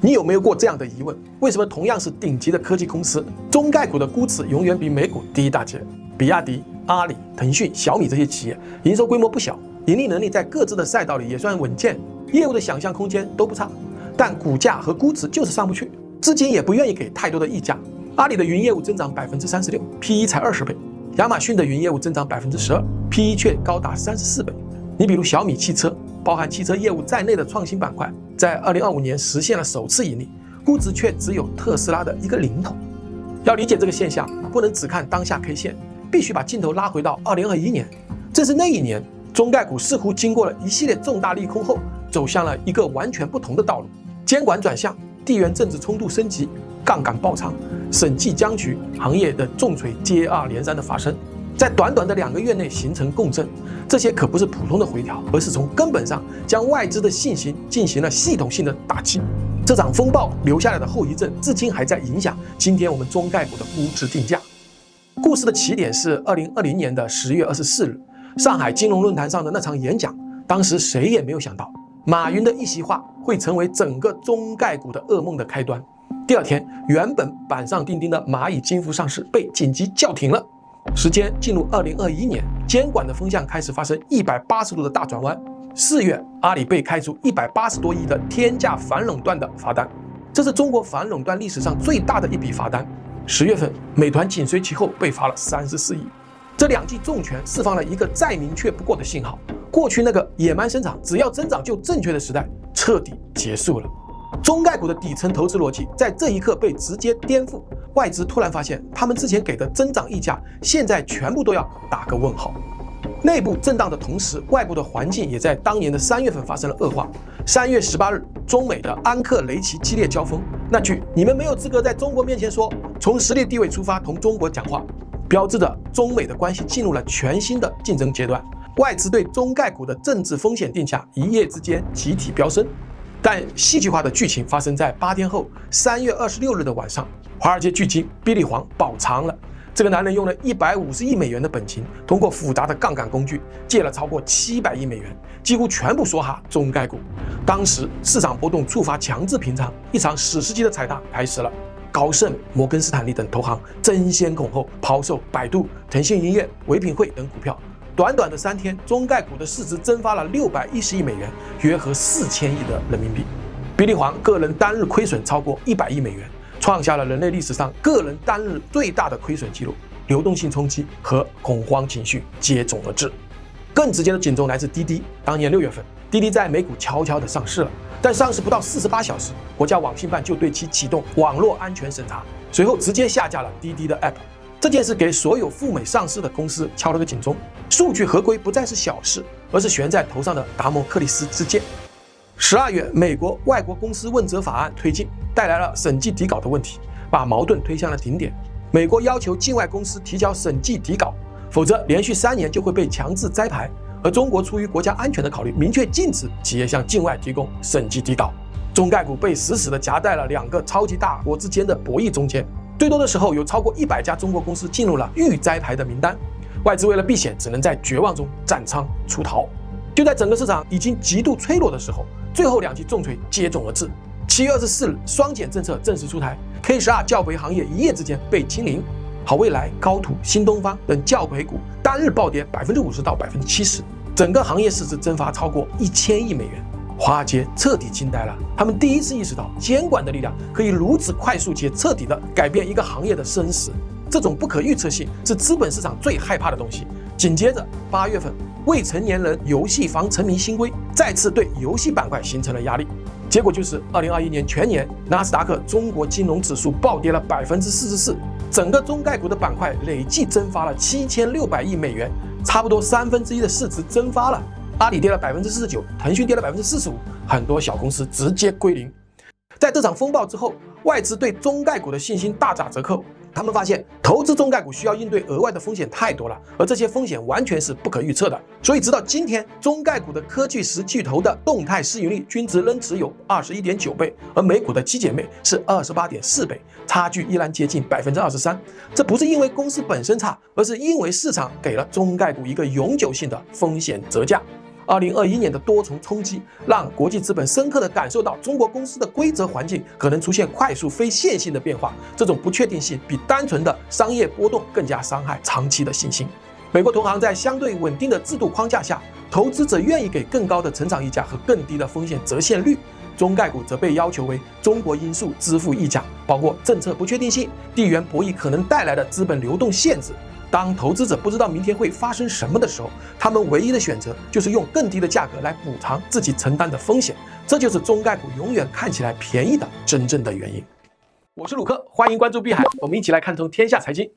你有没有过这样的疑问？为什么同样是顶级的科技公司，中概股的估值永远比美股低一大截？比亚迪、阿里、腾讯、小米这些企业营收规模不小，盈利能力在各自的赛道里也算稳健，业务的想象空间都不差，但股价和估值就是上不去，资金也不愿意给太多的溢价。阿里的云业务增长36%，PE 才20倍；亚马逊的云业务增长12%，PE 却高达34倍。你比如小米汽车，包含汽车业务在内的创新板块，在2025年实现了首次盈利，估值却只有特斯拉的一个零头。要理解这个现象，不能只看当下 K 线，必须把镜头拉回到2021年。正是那一年，中概股似乎经过了一系列重大利空后，走向了一个完全不同的道路。监管转向，地缘政治冲突升级，杠杆爆仓，审计僵局，行业的重锤接二连三的发生，在短短的2个月内形成共振。这些可不是普通的回调，而是从根本上将外资的信心进行了系统性的打击。这场风暴留下来的后遗症，至今还在影响今天我们中概股的估值定价。故事的起点是2020年的10月24日，上海金融论坛上的那场演讲。当时谁也没有想到，马云的一席话会成为整个中概股的噩梦的开端。第二天，原本板上钉钉的蚂蚁金服上市被紧急叫停了。时间进入2021年，监管的风向开始发生180度的大转弯。4月，阿里被开出180多亿的天价反垄断的罚单，这是中国反垄断历史上最大的一笔罚单。10月份，美团紧随其后被罚了34亿。这2记重拳释放了一个再明确不过的信号：过去那个野蛮生长，只要增长就正确的时代彻底结束了。中概股的底层投资逻辑在这一刻被直接颠覆。外资突然发现，他们之前给的增长溢价，现在全部都要打个问号。内部震荡的同时，外部的环境也在当年的3月份发生了恶化。3月18日，中美的安克雷奇激烈交锋，那句“你们没有资格在中国面前说从实力地位出发同中国讲话”，标志着中美的关系进入了全新的竞争阶段。外资对中概股的政治风险定价一夜之间集体飙升。但戏剧化的剧情发生在8天后，3月26日的晚上，华尔街巨鲸比利黄爆仓了。这个男人用了150亿美元的本金，通过复杂的杠杆工具借了超过700亿美元，几乎全部梭哈中概股。当时市场波动触发强制平仓，一场史诗级的踩踏开始了。高盛、摩根斯坦利等投行争先恐后抛售百度、腾讯音乐、唯品会等股票。短短的3天，中概股的市值蒸发了610亿美元，约合4000亿的人民币。比利黄个人单日亏损超过100亿美元，创下了人类历史上个人单日最大的亏损记录。流动性冲击和恐慌情绪接踵而至。更直接的警钟来自滴滴。当年6月份，滴滴在美股悄悄地上市了，但上市不到48小时，国家网信办就对其启动网络安全审查，随后直接下架了滴滴的 App。这件事给所有赴美上市的公司敲了个警钟，数据合规不再是小事，而是悬在头上的达摩克里斯之剑。12月，美国外国公司问责法案推进，带来了审计底稿的问题，把矛盾推向了顶点。美国要求境外公司提交审计底稿，否则连续3年就会被强制摘牌。而中国出于国家安全的考虑，明确禁止企业向境外提供审计底稿。中概股被死死地夹在了2个超级大国之间的博弈中间。最多的时候，有超过100家中国公司进入了预摘牌的名单，外资为了避险，只能在绝望中斩仓出逃。就在整个市场已经极度脆弱的时候，最后2记重锤接踵而至。7月24日，双减政策正式出台 ，K12教培行业一夜之间被清零，好未来、高途、新东方等教培股单日暴跌50%到70%，整个行业市值蒸发超过1000亿美元。华尔街彻底惊呆了，他们第一次意识到监管的力量可以如此快速且彻底地改变一个行业的生死。这种不可预测性是资本市场最害怕的东西。紧接着8月份，未成年人游戏防沉迷新规再次对游戏板块形成了压力，结果就是2021年全年纳斯达克中国金融指数暴跌了44%，整个中概股的板块累计蒸发了7600亿美元，差不多1/3的市值蒸发了。阿里跌了49%，腾讯跌了45%，很多小公司直接归零。在这场风暴之后，外资对中概股的信心大打折扣。他们发现，投资中概股需要应对额外的风险太多了，而这些风险完全是不可预测的。所以，直到今天，中概股的科技10巨头的动态市盈率均值仍只有21.9倍，而美股的七姐妹是28.4倍，差距依然接近23%。这不是因为公司本身差，而是因为市场给了中概股一个永久性的风险折价。2021年的多重冲击，让国际资本深刻地感受到中国公司的规则环境可能出现快速非线性的变化，这种不确定性比单纯的商业波动更加伤害长期的信心。美国同行在相对稳定的制度框架下，投资者愿意给更高的成长溢价和更低的风险折现率，中概股则被要求为中国因素支付溢价，包括政策不确定性、地缘博弈可能带来的资本流动限制。当投资者不知道明天会发生什么的时候，他们唯一的选择就是用更低的价格来补偿自己承担的风险，这就是中概股永远看起来便宜的真正的原因。我是鲁克，欢迎关注碧海，我们一起来看通天下财经。